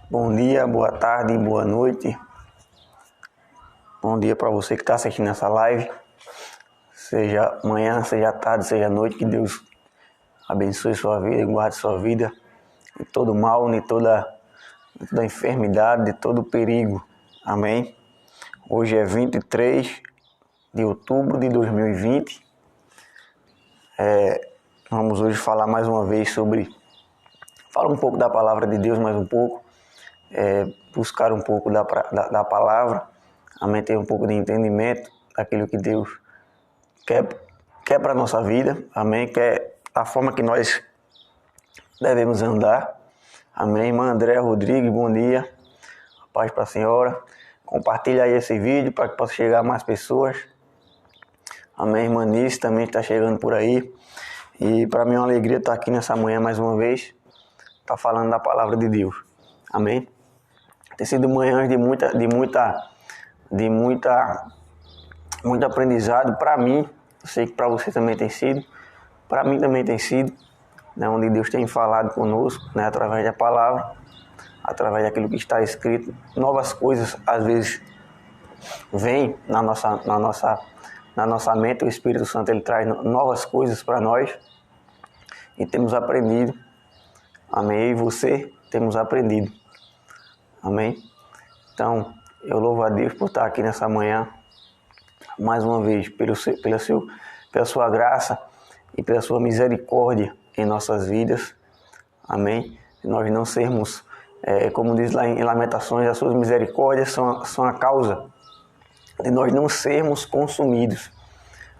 Bom dia, boa tarde, boa noite. Bom dia para você que está assistindo essa live. Seja manhã, seja tarde, seja noite, que Deus abençoe sua vida e guarde sua vida de todo mal, de toda enfermidade, de todo perigo. Amém? Hoje é 23 de outubro de 2020. Vamos hoje falar mais uma vez falar um pouco da palavra de Deus, mais um pouco. Buscar um pouco da palavra. Amém? Ter um pouco de entendimento daquilo que Deus quer para a nossa vida. Amém? Quer a forma que nós devemos andar. Amém? Irmã Andréa Rodrigues, bom dia. Paz para a senhora. Compartilha aí esse vídeo para que possa chegar a mais pessoas. Amém? Irmã Nice também está chegando por aí. E para mim é uma alegria estar aqui nessa manhã mais uma vez. Estar falando da palavra de Deus. Amém? Tem sido manhãs de muito aprendizado para mim. Eu sei que para você também tem sido. Para mim também tem sido. Né, onde Deus tem falado conosco, né, através da palavra, através daquilo que está escrito. Novas coisas às vezes vêm na nossa mente. O Espírito Santo ele traz novas coisas para nós. E temos aprendido. Amém? Eu e você temos aprendido. Amém? Então, eu louvo a Deus por estar aqui nessa manhã, mais uma vez, pela sua graça e pela sua misericórdia em nossas vidas. Amém? Nós não sermos, como diz lá em Lamentações, as suas misericórdias são a causa de nós não sermos consumidos.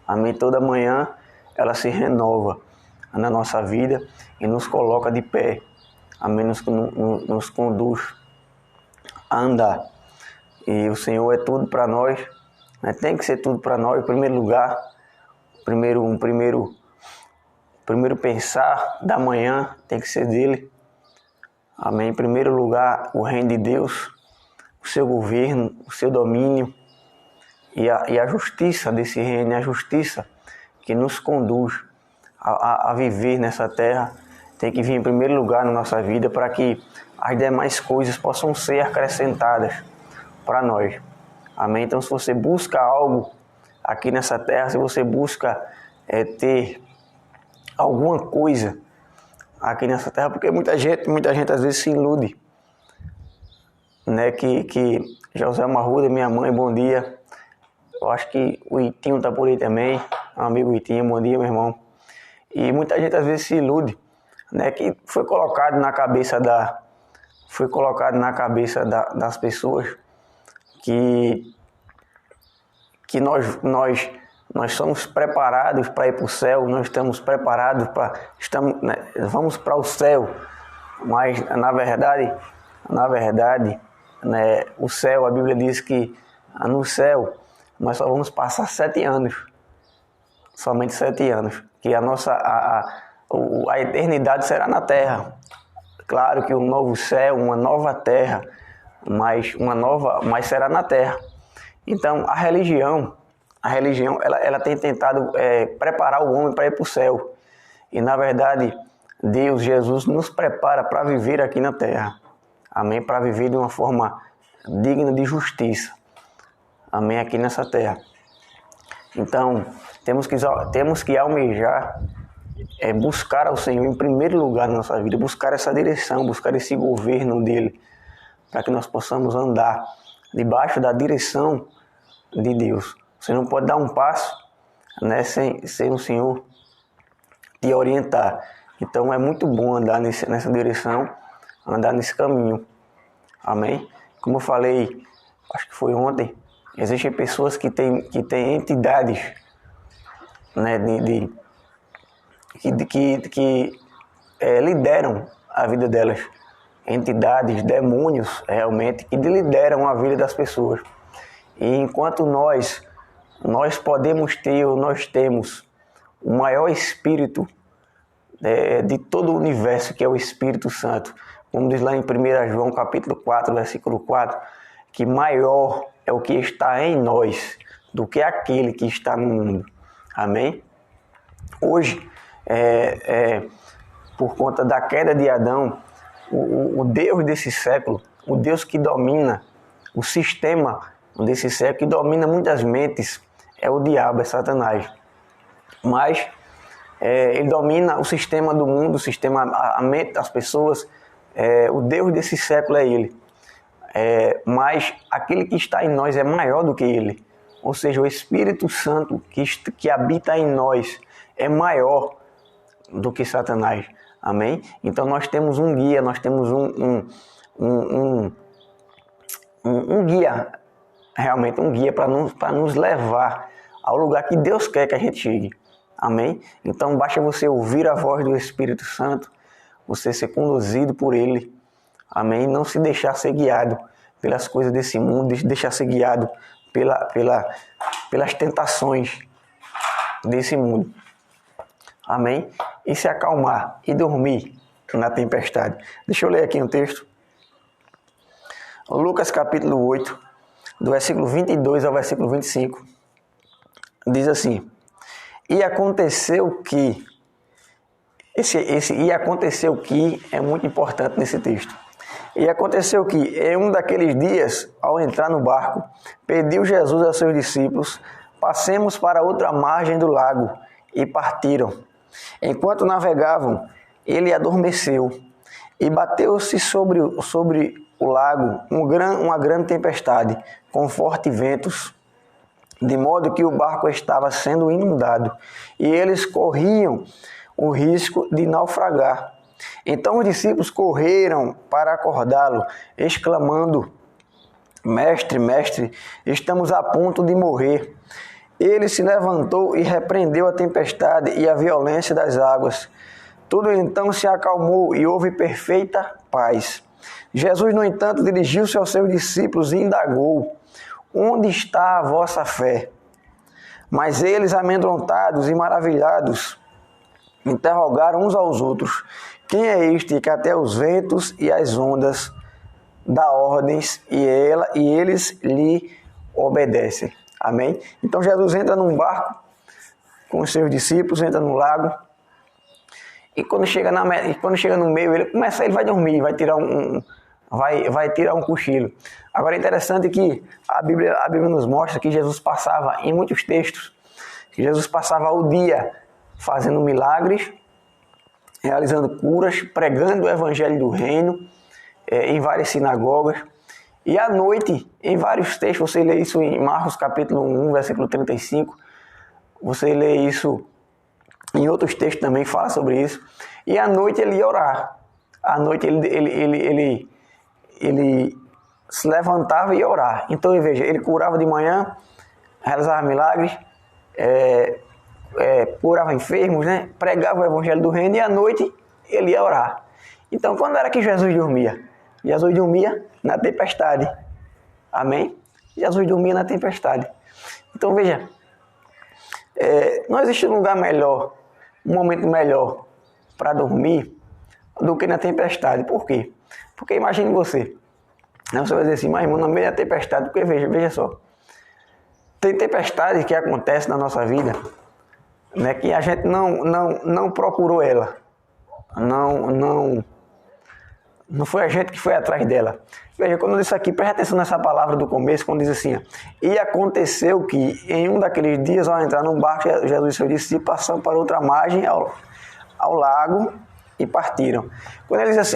Amém? Toda manhã ela se renova na nossa vida e nos coloca de pé. Amém? Nos conduz a andar. E o Senhor é tudo para nós, né? Tem que ser tudo para nós. Em primeiro lugar, primeiro pensar da manhã tem que ser dele. Amém? Em primeiro lugar, o reino de Deus, o seu governo, o seu domínio e a justiça desse reino, a justiça que nos conduz a viver nessa terra, tem que vir em primeiro lugar na nossa vida para que as demais coisas possam ser acrescentadas para nós. Amém? Então, se você busca algo aqui nessa terra, se você busca ter alguma coisa aqui nessa terra, porque muita gente às vezes se ilude, né? Que José Marruda, minha mãe, bom dia. Eu acho que o Itinho está por aí também, amigo Itinho, bom dia, meu irmão. E muita gente às vezes se ilude, né? Que foi colocado na cabeça das pessoas que nós somos preparados para ir para o céu, nós estamos preparados vamos para o céu, mas na verdade, né, o céu, a Bíblia diz que no céu nós só vamos passar 7 anos, somente 7 anos, que a eternidade será na terra. Claro que um novo céu, uma nova terra, mas será na terra. Então, a religião ela tem tentado preparar o homem para ir para o céu. E, na verdade, Deus, Jesus, nos prepara para viver aqui na terra. Amém? Para viver de uma forma digna de justiça. Amém? Aqui nessa terra. Então, temos que almejar, buscar ao Senhor em primeiro lugar na nossa vida, buscar essa direção, buscar esse governo dele, para que nós possamos andar debaixo da direção de Deus. Você não pode dar um passo, né, sem o Senhor te orientar. Então é muito bom andar nessa direção, andar nesse caminho. Amém? Como eu falei, acho que foi ontem, existem pessoas que têm entidades, né, que lideram a vida delas. Entidades, demônios, realmente, que lideram a vida das pessoas. E enquanto nós temos o maior espírito de todo o universo, que é o Espírito Santo, como diz lá em 1 João capítulo 4, versículo 4, que maior é o que está em nós do que aquele que está no mundo. Amém? Hoje, por conta da queda de Adão, o Deus desse século, o Deus que domina o sistema desse século, que domina muitas mentes, é o diabo, é Satanás. Mas ele domina o sistema do mundo, o sistema, a mente das pessoas. O Deus desse século é ele. Mas aquele que está em nós é maior do que ele. Ou seja, o Espírito Santo que habita em nós é maior do que Satanás. Amém? Então nós temos um guia, nós temos um guia, realmente um guia para nos levar ao lugar que Deus quer que a gente chegue. Amém? Então basta você ouvir a voz do Espírito Santo, você ser conduzido por ele. Amém? Não se deixar ser guiado pelas coisas desse mundo, deixar ser guiado pelas tentações desse mundo. Amém? E se acalmar e dormir na tempestade. Deixa eu ler aqui um texto. Lucas capítulo 8, do versículo 22 ao versículo 25. Diz assim: E aconteceu que... E aconteceu que é muito importante nesse texto. E aconteceu que, em um daqueles dias, ao entrar no barco, pediu Jesus aos seus discípulos: passemos para outra margem do lago, e partiram. Enquanto navegavam, ele adormeceu, e bateu-se sobre o lago uma grande tempestade, com fortes ventos, de modo que o barco estava sendo inundado, e eles corriam o risco de naufragar. Então os discípulos correram para acordá-lo, exclamando: Mestre, mestre, estamos a ponto de morrer. Ele se levantou e repreendeu a tempestade e a violência das águas. Tudo então se acalmou e houve perfeita paz. Jesus, no entanto, dirigiu-se aos seus discípulos e indagou: Onde está a vossa fé? Mas eles, amedrontados e maravilhados, interrogaram uns aos outros: Quem é este que até os ventos e as ondas dá ordens e eles lhe obedecem? Amém? Então Jesus entra num barco com os seus discípulos, entra no lago, e quando chega no meio, ele vai dormir, vai tirar um cochilo. Agora é interessante que a Bíblia nos mostra que Jesus passava, em muitos textos, que Jesus passava o dia fazendo milagres, realizando curas, pregando o evangelho do reino em várias sinagogas. E à noite, em vários textos, você lê isso em Marcos capítulo 1, versículo 35, você lê isso em outros textos também, fala sobre isso. E à noite ele ia orar. À noite ele se levantava e ia orar. Então, veja, ele curava de manhã, realizava milagres, curava enfermos, né? Pregava o evangelho do reino, e à noite ele ia orar. Então, quando era que Jesus dormia? Jesus dormia na tempestade. Amém? Jesus dormia na tempestade. Então, veja, não existe um lugar melhor, um momento melhor para dormir do que na tempestade. Por quê? Porque imagine você. Você vai dizer assim: mas irmão, no meio da tempestade, porque veja só. Tem tempestades que acontecem na nossa vida, né, que a gente não procurou ela. Não foi a gente que foi atrás dela. Veja, quando eu disse aqui, preste atenção nessa palavra do começo, quando diz assim: E aconteceu que, em um daqueles dias, ao entrar num barco, Jesus e seus discípulos passaram para outra margem ao lago e partiram.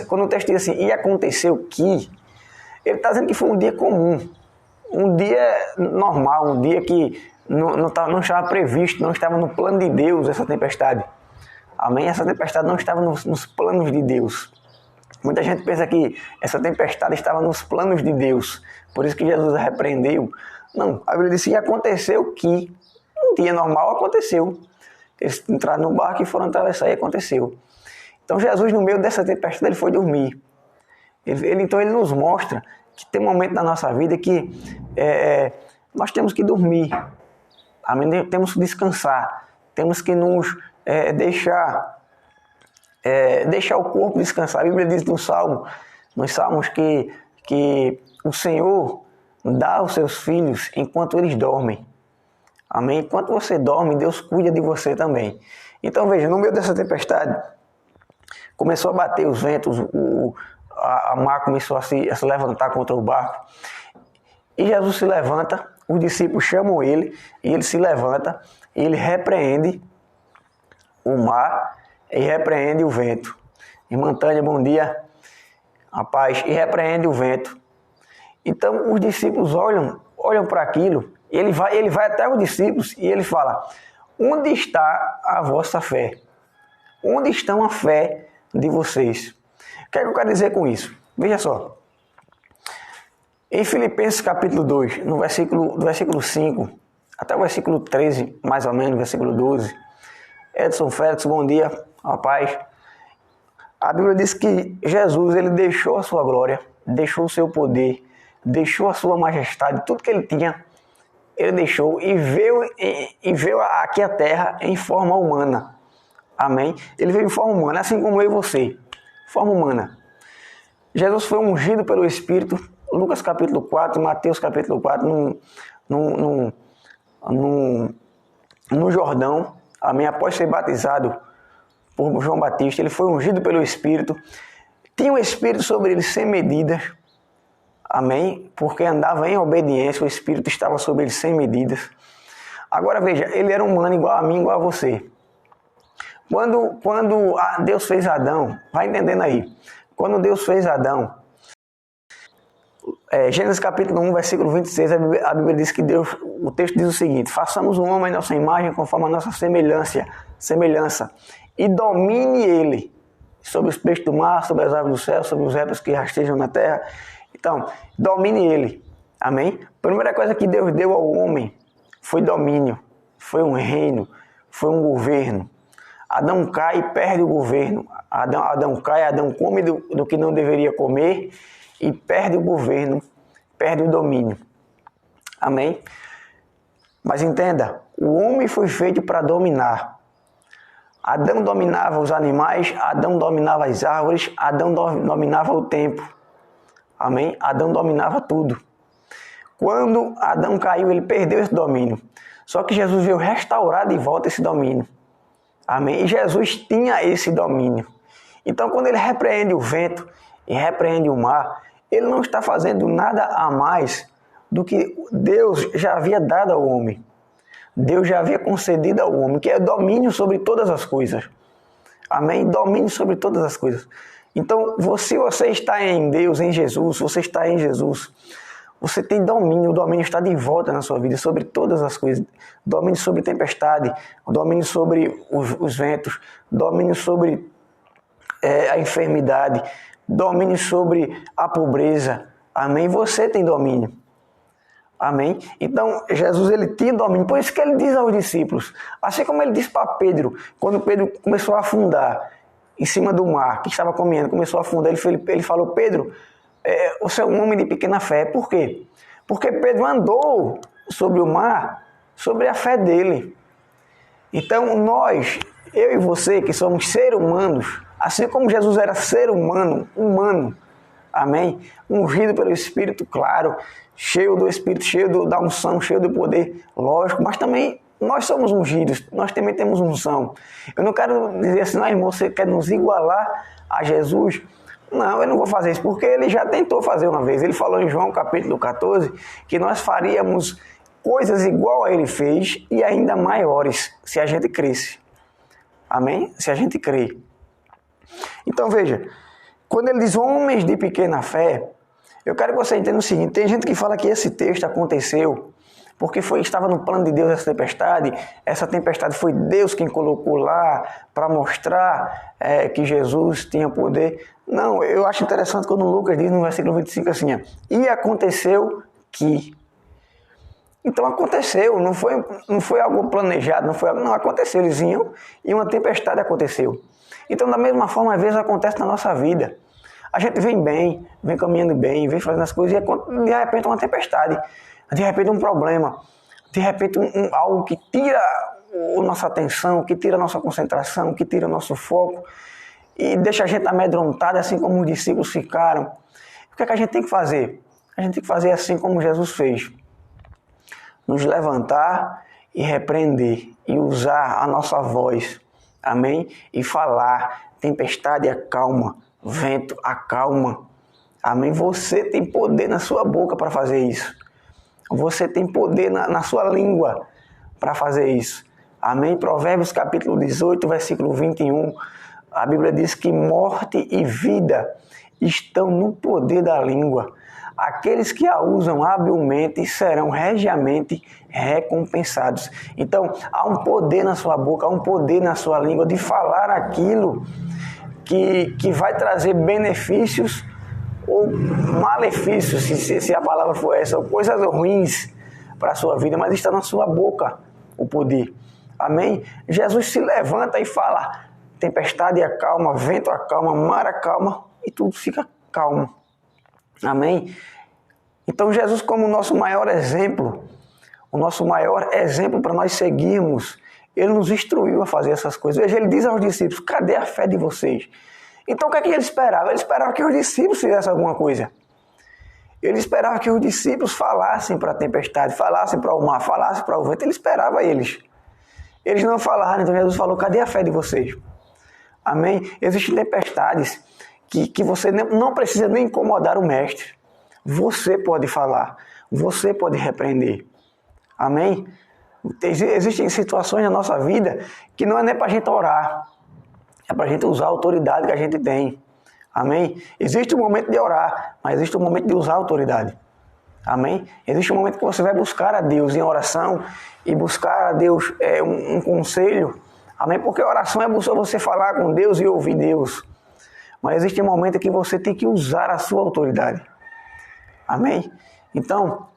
Quando o texto diz assim: E aconteceu que, ele está dizendo que foi um dia comum, um dia normal, um dia que não estava previsto, não estava no plano de Deus essa tempestade. Amém? Essa tempestade não estava nos planos de Deus. Muita gente pensa que essa tempestade estava nos planos de Deus, por isso que Jesus a repreendeu. Não, a Bíblia diz que aconteceu que, um dia normal aconteceu. Eles entraram no barco e foram atravessar e aconteceu. Então Jesus, no meio dessa tempestade, ele foi dormir. Então ele nos mostra que tem um momento na nossa vida que nós temos que dormir. Amém? Temos que descansar. Temos que nos deixar o corpo descansar. A Bíblia diz nos Salmos que o Senhor dá aos seus filhos enquanto eles dormem. Amém? Enquanto você dorme, Deus cuida de você também. Então veja, no meio dessa tempestade, começou a bater os ventos, a mar começou a se levantar contra o barco. E Jesus se levanta, os discípulos chamam ele, e ele se levanta, e ele repreende o mar e repreende o vento. Irmã Tânia, bom dia. Rapaz, e repreende o vento. Então os discípulos olham para aquilo, e ele vai até os discípulos e ele fala: onde está a vossa fé? Onde está a fé de vocês? O que é que eu quero dizer com isso? Veja só. Em Filipenses capítulo 2, do versículo 5 até o versículo 13, mais ou menos, versículo 12. Edson Félix, bom dia, rapaz. A Bíblia diz que Jesus, ele deixou a sua glória, deixou o seu poder, deixou a sua majestade, tudo que ele tinha, ele deixou e veio aqui à terra em forma humana. Amém? Ele veio em forma humana, assim como eu e você, forma humana. Jesus foi ungido pelo Espírito, Lucas capítulo 4, Mateus capítulo 4, no Jordão, amém? Após ser batizado por João Batista, ele foi ungido pelo Espírito, tinha o Espírito sobre ele sem medidas, amém? Porque andava em obediência, o Espírito estava sobre ele sem medidas. Agora veja, ele era humano igual a mim, igual a você. Quando Deus fez Adão, vai entendendo aí, quando Deus fez Adão, Gênesis capítulo 1, versículo 26, a Bíblia diz que Deus, o texto diz o seguinte: façamos um homem à nossa imagem, conforme a nossa semelhança, e domine ele sobre os peixes do mar, sobre as aves do céu, sobre os répteis que rastejam na terra. Então, domine ele, amém? A primeira coisa que Deus deu ao homem foi domínio, foi um reino, foi um governo. Adão cai e perde o governo. Adão cai, Adão come do que não deveria comer e perde o governo, perde o domínio. Amém? Mas entenda, o homem foi feito para dominar. Adão dominava os animais, Adão dominava as árvores, Adão dominava o tempo. Amém? Adão dominava tudo. Quando Adão caiu, ele perdeu esse domínio. Só que Jesus veio restaurar de volta esse domínio. Amém? E Jesus tinha esse domínio. Então, quando ele repreende o vento e repreende o mar, ele não está fazendo nada a mais do que Deus já havia dado ao homem. Deus já havia concedido ao homem, que é domínio sobre todas as coisas. Amém? Domínio sobre todas as coisas. Então, se você está em Deus, em Jesus, você está em Jesus, você tem domínio, o domínio está de volta na sua vida, sobre todas as coisas. Domínio sobre tempestade, domínio sobre os ventos, domínio sobre a enfermidade, domínio sobre a pobreza. Amém? Você tem domínio. Amém? Então, Jesus, ele tinha domínio. Por isso que ele diz aos discípulos, assim como ele disse para Pedro, quando Pedro começou a afundar em cima do mar, que estava comendo, começou a afundar, ele falou: Pedro, você é um homem de pequena fé. Por quê? Porque Pedro andou sobre o mar, sobre a fé dele. Então nós, eu e você, que somos seres humanos, assim como Jesus era ser humano, amém? Ungido pelo Espírito, claro, cheio do Espírito, cheio da unção, cheio do poder, lógico, mas também nós somos ungidos, nós também temos unção. Eu não quero dizer assim, irmão, você quer nos igualar a Jesus? Não, eu não vou fazer isso, porque ele já tentou fazer uma vez. Ele falou em João capítulo 14 que nós faríamos coisas igual a ele fez e ainda maiores, se a gente cresce. Amém? Se a gente crê. Então veja, quando ele diz homens de pequena fé, eu quero que você entenda o seguinte: tem gente que fala que esse texto aconteceu porque estava no plano de Deus essa tempestade foi Deus quem colocou lá para mostrar que Jesus tinha poder. Não, eu acho interessante quando Lucas diz no versículo 25 assim: e aconteceu que. Então aconteceu, não foi algo planejado, não aconteceu, eles iam e uma tempestade aconteceu. Então da mesma forma, às vezes acontece na nossa vida. A gente vem bem, vem caminhando bem, vem fazendo as coisas e de repente uma tempestade, de repente um problema, de repente algo que tira a nossa atenção, que tira a nossa concentração, que tira o nosso foco e deixa a gente amedrontado, assim como os discípulos ficaram. O que é que a gente tem que fazer? A gente tem que fazer assim como Jesus fez. Nos levantar e repreender e usar a nossa voz, amém? E falar: tempestade acalma, vento acalma, Amém? Você tem poder na sua boca para fazer isso. Você tem poder na sua língua para fazer isso. Amém? Provérbios capítulo 18, versículo 21. A Bíblia diz que morte e vida estão no poder da língua. Aqueles que a usam habilmente serão regiamente recompensados. Então, há um poder na sua boca, há um poder na sua língua de falar aquilo que vai trazer benefícios ou malefícios, se a palavra for essa, ou coisas ruins para a sua vida, mas está na sua boca o poder. Amém? Jesus se levanta e fala, tempestade acalma, vento acalma, mar acalma e tudo fica calmo. Amém? Então Jesus, como o nosso maior exemplo para nós seguirmos, ele nos instruiu a fazer essas coisas. Veja, ele diz aos discípulos, cadê a fé de vocês? Então o que é que ele esperava? Ele esperava que os discípulos fizessem alguma coisa. Ele esperava que os discípulos falassem para a tempestade, falassem para o mar, falassem para o vento. Ele esperava eles. Eles não falaram, então Jesus falou, cadê a fé de vocês? Amém? Existem tempestades que você não precisa nem incomodar o mestre. Você pode falar, você pode repreender. Amém? Existem situações na nossa vida que não é nem para a gente orar, é para a gente usar a autoridade que a gente tem. Amém? Existe um momento de orar, mas existe um momento de usar a autoridade. Amém? Existe um momento que você vai buscar a Deus em oração e buscar a Deus um conselho. Amém? Porque a oração é você falar com Deus e ouvir Deus. Mas existe um momento que você tem que usar a sua autoridade. Amém? Então,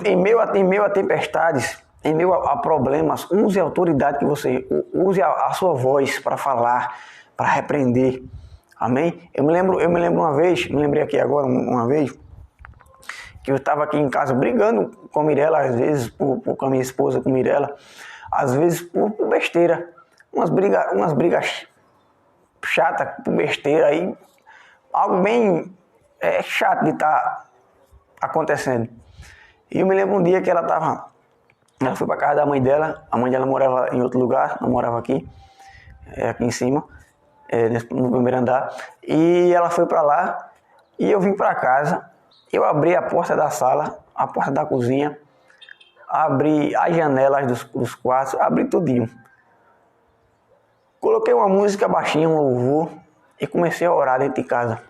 em meio a tempestades, em meio a problemas, use a autoridade que você... Use a sua voz para falar, para repreender. Amém? Eu me lembro uma vez, me lembrei aqui agora uma vez, que eu estava aqui em casa brigando com a Mirella, às vezes com a minha esposa, com a Mirella, às vezes por besteira. Umas brigas chatas por besteira aí, algo bem chato de estar acontecendo. E eu me lembro um dia que ela foi para casa da mãe dela, a mãe dela morava em outro lugar, não morava aqui, aqui em cima, no primeiro andar, e ela foi para lá, e eu vim para casa, eu abri a porta da sala, a porta da cozinha, abri as janelas dos quartos, abri tudinho. Coloquei uma música baixinha, um louvor, e comecei a orar dentro de casa.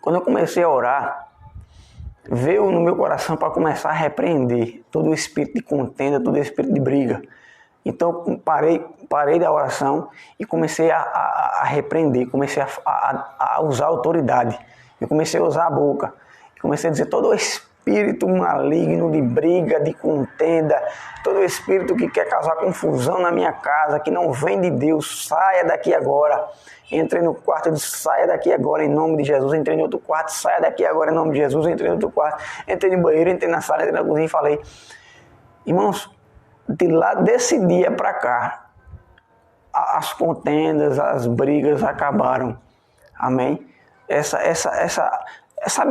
Quando eu comecei a orar, veio no meu coração para começar a repreender todo o espírito de contenda, todo o espírito de briga. Então eu parei da oração e comecei a repreender, comecei a usar a autoridade. Eu comecei a usar a boca, comecei a dizer todo o espírito maligno de briga, de contenda, todo o espírito que quer causar confusão na minha casa, que não vem de Deus, saia daqui agora. Entrei no quarto, eu disse, saia daqui agora em nome de Jesus. Entrei em outro quarto, saia daqui agora em nome de Jesus. Entrei em outro quarto, entrei no banheiro, entrei na sala, entrei na cozinha e falei, irmãos, desse dia para cá, as contendas, as brigas acabaram. Amém? Essa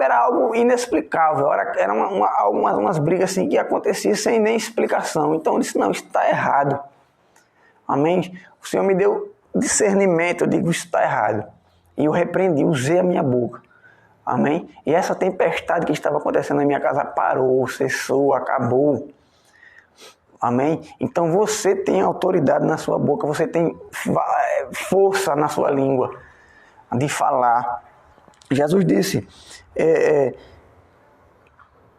era algo inexplicável. Era umas brigas assim que aconteciam sem nem explicação. Então eu disse, não, isso está errado. Amém? O Senhor me deu discernimento, eu digo, isso está errado. E eu repreendi, usei a minha boca. Amém? E essa tempestade que estava acontecendo na minha casa parou, cessou, acabou. Amém? Então você tem autoridade na sua boca, você tem força na sua língua de falar. Jesus disse,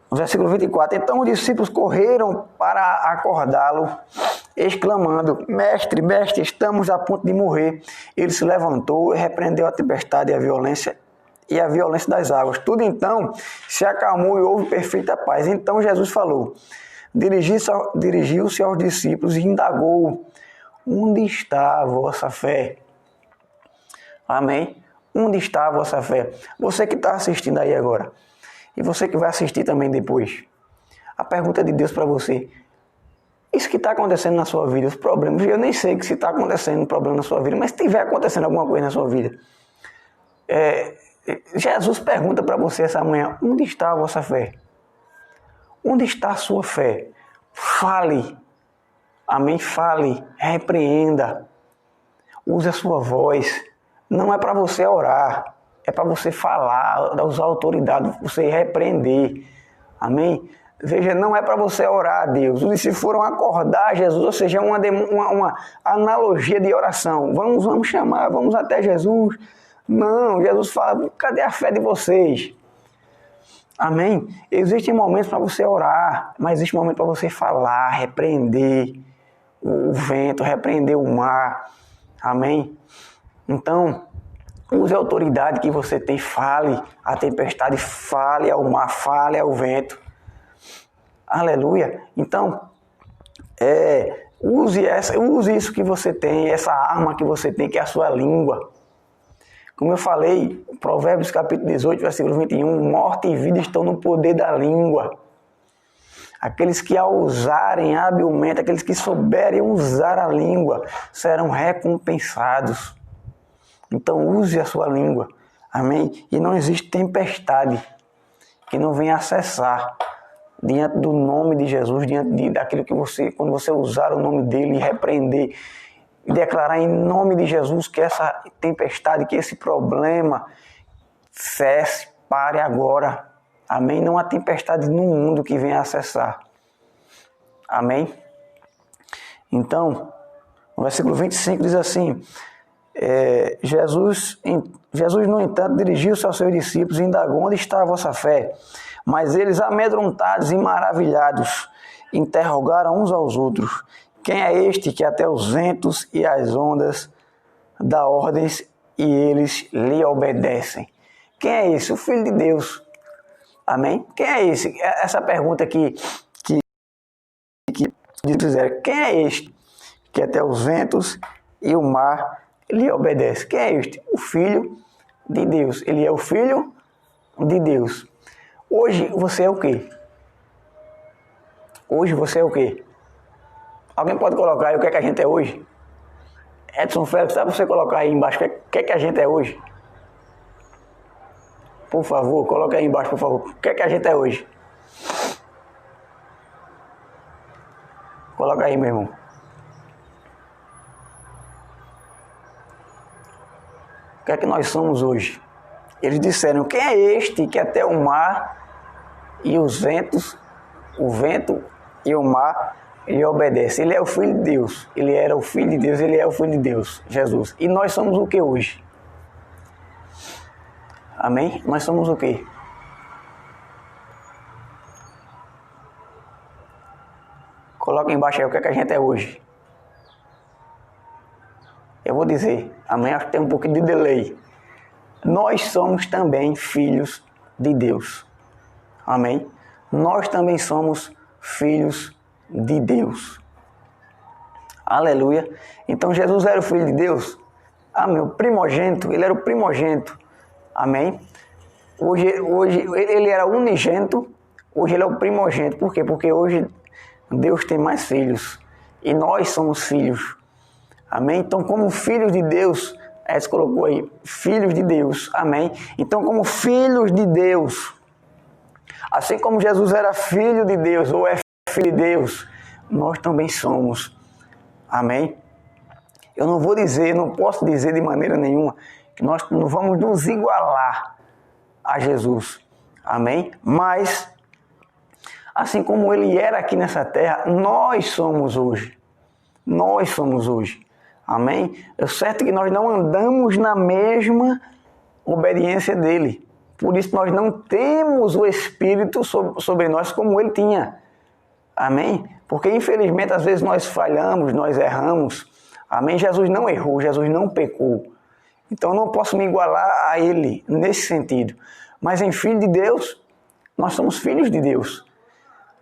no versículo 24, então os discípulos correram para acordá-lo, exclamando, mestre, estamos a ponto de morrer. Ele se levantou e repreendeu a tempestade e a violência das águas. Tudo então se acalmou e houve perfeita paz. Então Jesus falou, dirigiu-se aos discípulos e indagou, onde está a vossa fé? Amém? Onde está a vossa fé? Você que está assistindo aí agora, e você que vai assistir também depois, a pergunta de Deus para você, isso que está acontecendo na sua vida, os problemas, eu nem sei que se está acontecendo um problema na sua vida, mas se estiver acontecendo alguma coisa na sua vida, Jesus pergunta para você essa manhã, onde está a vossa fé? Onde está a sua fé? Fale, amém? Fale, repreenda, use a sua voz, Não é para você orar, é para você falar, usar autoridade, você repreender. Amém? Veja, não é para você orar a Deus. Os discípulos foram acordar Jesus, ou seja, uma analogia de oração. Vamos chamar, vamos até Jesus. Não, Jesus fala, cadê a fé de vocês? Amém? Existem momentos para você orar, mas existe momento para você falar, repreender o vento, repreender o mar. Amém? Então, use a autoridade que você tem, fale à tempestade, fale ao mar, fale ao vento. Aleluia. Então, use isso que você tem, essa arma que você tem, que é a sua língua. Como eu falei, Provérbios capítulo 18, versículo 21, morte e vida estão no poder da língua. Aqueles que a usarem habilmente, aqueles que souberem usar a língua, serão recompensados. Então use a sua língua. Amém? E não existe tempestade que não venha acessar diante do nome de Jesus, diante daquilo que você, quando você usar o nome dele e repreender, e declarar em nome de Jesus que essa tempestade, que esse problema cesse, pare agora. Amém? Não há tempestade no mundo que venha acessar. Amém? Então, o versículo 25 diz assim, Jesus, no entanto, dirigiu-se aos seus discípulos e indagou: onde está a vossa fé? Mas eles, amedrontados e maravilhados, interrogaram uns aos outros: quem é este que até os ventos e as ondas dá ordens e eles lhe obedecem? Quem é esse? O Filho de Deus. Amém? Quem é esse? Essa pergunta que fizeram. Quem é este que até os ventos e o mar lhe obedece? Quem é este? O Filho de Deus. Ele é o Filho de Deus. Hoje você é o quê? Hoje você é o quê? Alguém pode colocar aí o que é que a gente é hoje? Edson Félix, sabe você colocar aí embaixo o que é que a gente é hoje? Por favor, coloca aí embaixo, por favor. O que é que a gente é hoje? Coloca aí, meu irmão. O que é que nós somos hoje? Eles disseram: quem é este que até o mar e os ventos, o vento e o mar lhe obedece? Ele é o Filho de Deus. Ele era o Filho de Deus, ele é o Filho de Deus, Jesus. E nós somos o que hoje? Amém? Nós somos o quê? Coloca embaixo aí o que é que a gente é hoje. Eu vou dizer, amanhã acho que tem um pouquinho de delay. Nós somos também filhos de Deus. Amém? Nós também somos filhos de Deus. Aleluia. Então Jesus era o Filho de Deus. Meu primogênito, ele era o primogênito. Amém? Hoje ele era unigênito, hoje ele é o primogênito. Por quê? Porque hoje Deus tem mais filhos e nós somos filhos. Amém? Então, como filhos de Deus, você colocou aí, filhos de Deus. Amém? Então, como filhos de Deus, assim como Jesus era filho de Deus ou é filho de Deus, nós também somos. Amém? Eu não posso dizer de maneira nenhuma que nós não vamos nos igualar a Jesus. Amém? Mas, assim como ele era aqui nessa terra, nós somos hoje. Nós somos hoje. Amém? É certo que nós não andamos na mesma obediência dele. Por isso nós não temos o Espírito sobre nós como ele tinha. Amém? Porque infelizmente às vezes nós falhamos, nós erramos. Amém? Jesus não errou, Jesus não pecou. Então eu não posso me igualar a ele nesse sentido. Mas em filho de Deus, nós somos filhos de Deus.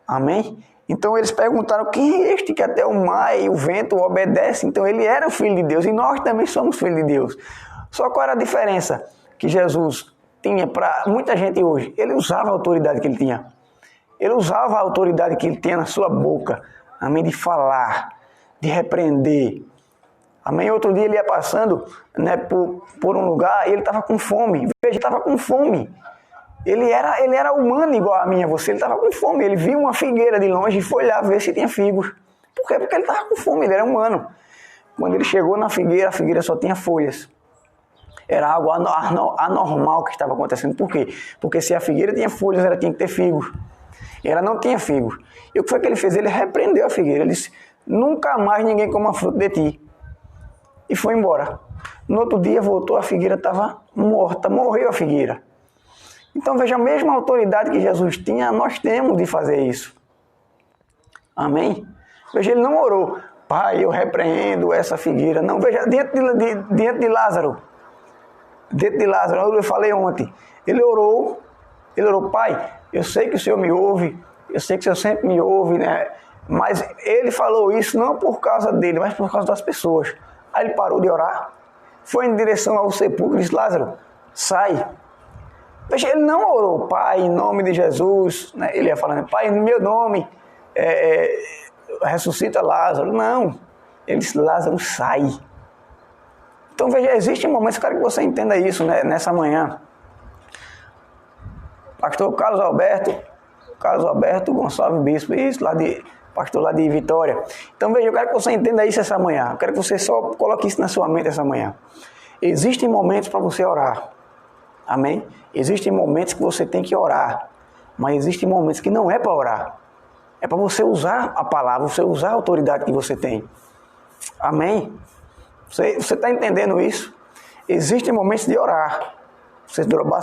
Amém? Então eles perguntaram: quem é este que até o mar e o vento obedecem? Então ele era o Filho de Deus e nós também somos filhos de Deus. Só qual era a diferença que Jesus tinha para muita gente hoje? Ele usava a autoridade que ele tinha. Ele usava a autoridade que ele tinha na sua boca. Amém? De falar, de repreender. Amém? Outro dia ele ia passando, né, por um lugar e ele estava com fome. Veja, ele estava com fome. Ele era humano igual a mim e a você. Ele estava com fome. Ele viu uma figueira de longe e foi lá ver se tinha figos. Por quê? Porque ele estava com fome, ele era humano. Quando ele chegou na figueira, a figueira só tinha folhas. Era algo anormal que estava acontecendo. Por quê? Porque se a figueira tinha folhas, ela tinha que ter figos. E ela não tinha figos. E o que foi que ele fez? Ele repreendeu a figueira. Ele disse, nunca mais ninguém coma fruto de ti. E foi embora. No outro dia voltou, a figueira estava morta. Morreu a figueira. Então veja, a mesma autoridade que Jesus tinha, nós temos de fazer isso. Amém? Veja, ele não orou. Pai, eu repreendo essa figueira. Não, veja, diante de Lázaro. Diante de Lázaro, eu falei ontem. Ele orou, Pai, eu sei que o Senhor me ouve, eu sei que o Senhor sempre me ouve, né? Mas ele falou isso não por causa dele, mas por causa das pessoas. Aí ele parou de orar, foi em direção ao sepulcro e disse, Lázaro, sai. Veja, ele não orou, Pai, em nome de Jesus, né? Ele ia falando, Pai, em meu nome, ressuscita Lázaro. Não, ele disse, Lázaro, sai. Então veja, existem momentos, quero que você entenda isso, né, nessa manhã. Pastor Carlos Alberto Gonçalves Bispo, isso, pastor lá de Vitória. Então veja, eu quero que você entenda isso essa manhã. Eu quero que você só coloque isso na sua mente essa manhã. Existem momentos para você orar. Amém? Existem momentos que você tem que orar. Mas existem momentos que não é para orar. É para você usar a palavra, você usar a autoridade que você tem. Amém? Você está entendendo isso? Existem momentos de orar. Você dobrar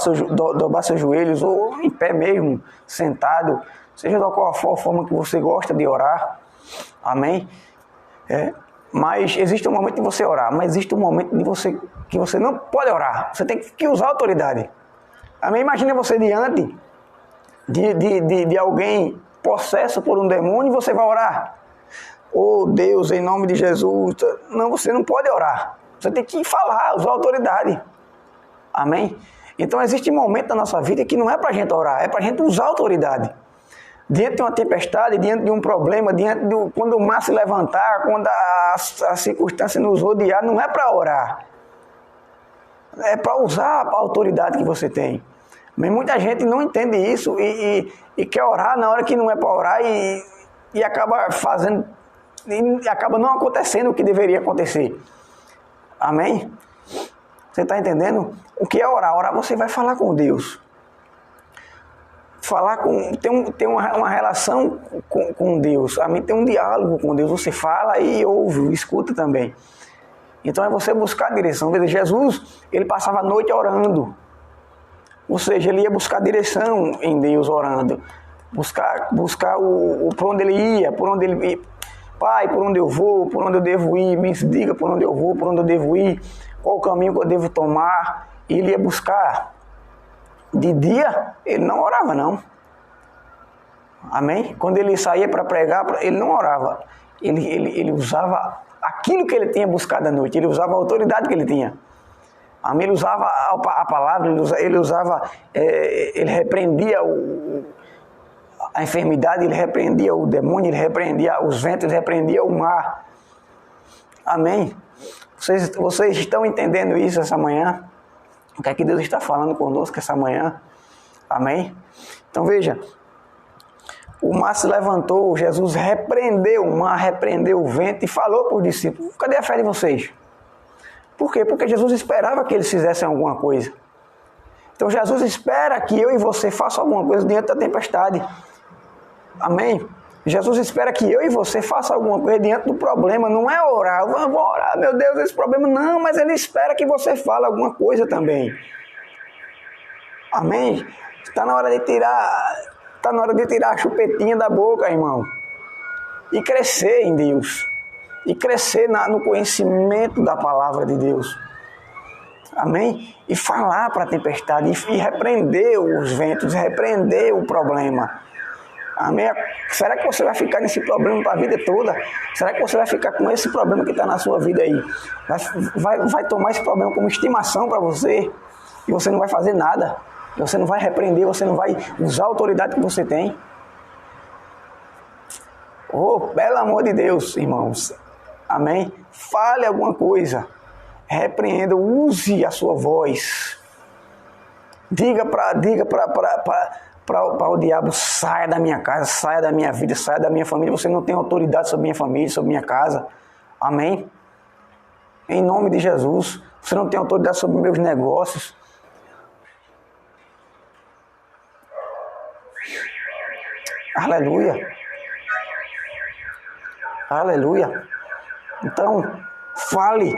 seus joelhos, ou em pé mesmo, sentado, seja da qual for a forma que você gosta de orar. Amém? Mas existe um momento de você orar, mas existe um momento que você não pode orar. Você tem que usar a autoridade. Amém? Imagina você diante de alguém possesso por um demônio e você vai orar. Oh Deus, em nome de Jesus. Não, você não pode orar. Você tem que falar, usar a autoridade. Amém? Então existe um momento da nossa vida que não é para a gente orar, é para a gente usar a autoridade. Diante de uma tempestade, diante de um problema, quando o mar se levantar, quando a circunstância nos rodear, não é para orar. É para usar a autoridade que você tem. Mas muita gente não entende isso e quer orar na hora que não é para orar e acaba fazendo, e acaba não acontecendo o que deveria acontecer. Amém? Você está entendendo? O que é orar? Orar você vai falar com Deus. Tem uma relação com Deus. Amém? Tem um diálogo com Deus. Você fala e ouve, escuta também. Então é você buscar a direção. Veja, Jesus, ele passava a noite orando. Ou seja, ele ia buscar direção em Deus orando. Buscar por onde ele ia, por onde ele ia. Pai, por onde eu vou, por onde eu devo ir, me diga por onde eu vou, por onde eu devo ir, qual o caminho que eu devo tomar. E ele ia buscar. De dia, ele não orava, não. Amém? Quando ele saía para pregar, ele não orava. Ele usava aquilo que ele tinha buscado à noite, ele usava a autoridade que ele tinha. Amém? Ele usava a palavra, ele repreendia a enfermidade, ele repreendia o demônio, ele repreendia os ventos, ele repreendia o mar. Amém? Vocês estão entendendo isso essa manhã? O que é que Deus está falando conosco essa manhã? Amém? Então veja, o mar se levantou, Jesus repreendeu o mar, repreendeu o vento e falou para os discípulos, cadê a fé de vocês? Por quê? Porque Jesus esperava que eles fizessem alguma coisa. Então Jesus espera que eu e você façam alguma coisa diante da tempestade. Amém? Jesus espera que eu e você façam alguma coisa diante do problema. Não é orar, eu vou orar, meu Deus, esse problema. Não, mas ele espera que você fale alguma coisa também. Amém? Está na hora de tirar a chupetinha da boca, irmão. E crescer em Deus. E crescer no conhecimento da palavra de Deus. Amém? E falar para a tempestade. E repreender os ventos, repreender o problema. Amém? Será que você vai ficar nesse problema para a vida toda? Será que você vai ficar com esse problema que está na sua vida aí? Vai tomar esse problema como estimação para você e você não vai fazer nada. Você não vai repreender, você não vai usar a autoridade que você tem. Oh, pelo amor de Deus, irmãos. Amém? Fale alguma coisa. Repreenda, use a sua voz. Diga para o diabo, saia da minha casa, saia da minha vida, saia da minha família. Você não tem autoridade sobre minha família, sobre minha casa. Amém? Em nome de Jesus. Você não tem autoridade sobre meus negócios. Aleluia. Aleluia. Então, fale.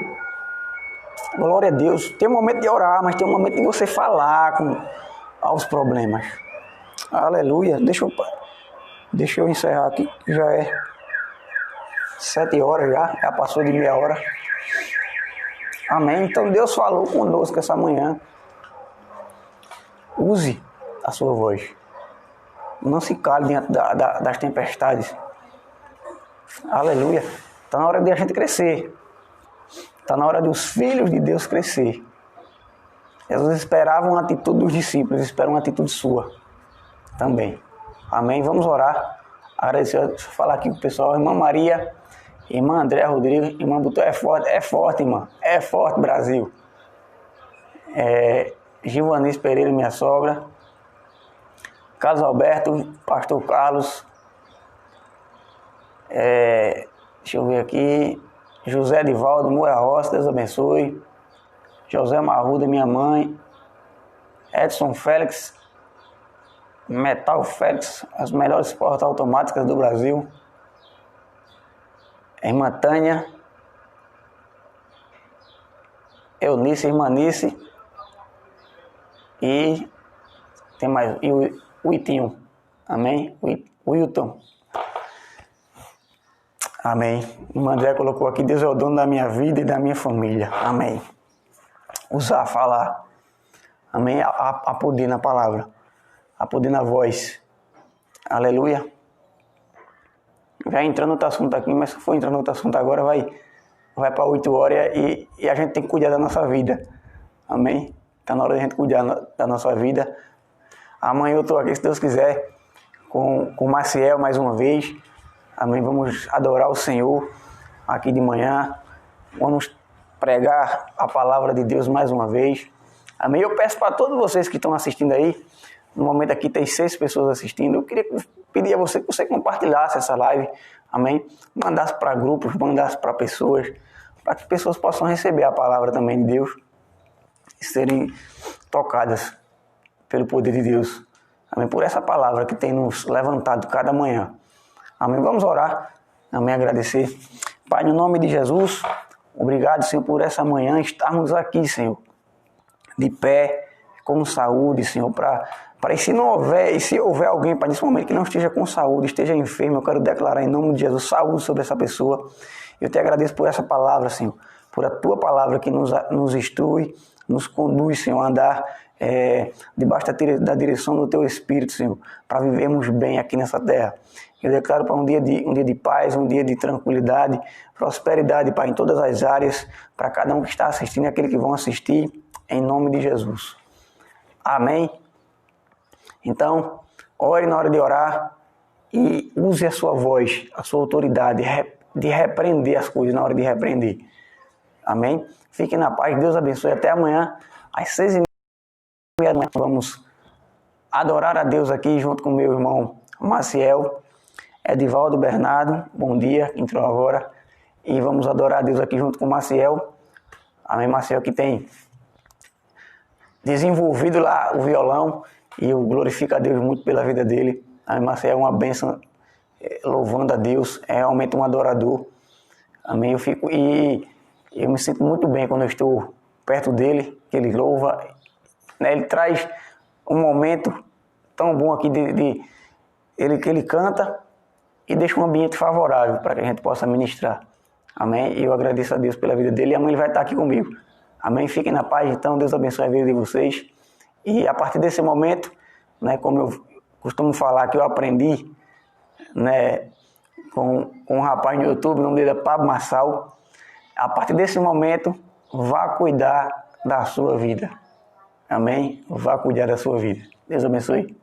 Glória a Deus. Tem um momento de orar, mas tem um momento de você falar aos problemas. Aleluia. Deixa eu encerrar aqui, que já é 7 horas já passou de meia hora. Amém. Então Deus falou conosco essa manhã. Use a sua voz. Não se cale diante das tempestades. Aleluia. Está na hora de a gente crescer. Está na hora dos filhos de Deus crescer. Jesus esperava uma atitude dos discípulos, espera uma atitude sua também. Amém? Vamos orar. Agradecer, deixa eu falar aqui com o pessoal. Irmã Maria, irmã Andréa Rodrigues, irmã Butô, é forte, irmã. É forte, Brasil. Gilvanis Pereira, minha sogra. Carlos Alberto, pastor Carlos. Deixa eu ver aqui. José Divaldo, Moura Roça, Deus abençoe. José Marruda, minha mãe. Edson Félix, Metal Félix, as melhores portas automáticas do Brasil. Irmã Tânia. Eunice, irmã Nice. E tem mais, e o Itinho. Amém? O Wilton. Amém. O André colocou aqui, Deus é o dono da minha vida e da minha família. Amém. Usar, falar. Amém. Há poder na palavra. Há poder na voz. Aleluia. Já entrando no outro assunto aqui, mas se for entrar no outro assunto agora, vai para 8 horas e a gente tem que cuidar da nossa vida. Amém. Está na hora de a gente cuidar da nossa vida. Amanhã eu estou aqui, se Deus quiser, com o Maciel mais uma vez. Amém. Vamos adorar o Senhor aqui de manhã. Vamos pregar a palavra de Deus mais uma vez. Amém. Eu peço para todos vocês que estão assistindo aí. No momento aqui tem 6 pessoas assistindo. Eu queria pedir a você que você compartilhasse essa live. Amém. Mandasse para grupos, mandasse para pessoas. Para que pessoas possam receber a palavra também de Deus. E serem tocadas pelo poder de Deus. Amém. Por essa palavra que tem nos levantado cada manhã. Amém. Vamos orar. Amém. Agradecer. Pai, no nome de Jesus, obrigado, Senhor, por essa manhã estarmos aqui, Senhor, de pé, com saúde, Senhor, para se não houver, e se houver alguém, Pai, nesse momento que não esteja com saúde, esteja enfermo, eu quero declarar em nome de Jesus saúde sobre essa pessoa. Eu te agradeço por essa palavra, Senhor, por a tua palavra que nos instrui, nos conduz, Senhor, a andar debaixo da direção do teu Espírito, Senhor, para vivermos bem aqui nessa terra. Eu declaro para um dia de paz, um dia de tranquilidade, prosperidade, Pai, em todas as áreas, para cada um que está assistindo e aquele que vão assistir, em nome de Jesus. Amém? Então, ore na hora de orar e use a sua voz, a sua autoridade de repreender as coisas na hora de repreender. Amém? Fiquem na paz, Deus abençoe. Até amanhã, às 6h30 da manhã, vamos adorar a Deus aqui junto com meu irmão Maciel. Edivaldo Bernardo, bom dia, entrou agora. E vamos adorar a Deus aqui junto com o Maciel. Amém, Maciel, que tem desenvolvido lá o violão. E eu glorifico a Deus muito pela vida dele. Amém, Maciel é uma bênção, louvando a Deus. É realmente um adorador. Amém, eu me sinto muito bem quando eu estou perto dele, que ele louva. Né, ele traz um momento tão bom aqui que ele canta e deixa um ambiente favorável para que a gente possa ministrar. Amém? E eu agradeço a Deus pela vida dele e amanhã ele vai estar aqui comigo. Amém? Fiquem na paz, então. Deus abençoe a vida de vocês. E a partir desse momento, né, como eu costumo falar que eu aprendi, né, com um rapaz no YouTube, o nome dele é Pablo Massal. A partir desse momento, vá cuidar da sua vida. Amém? Vá cuidar da sua vida. Deus abençoe.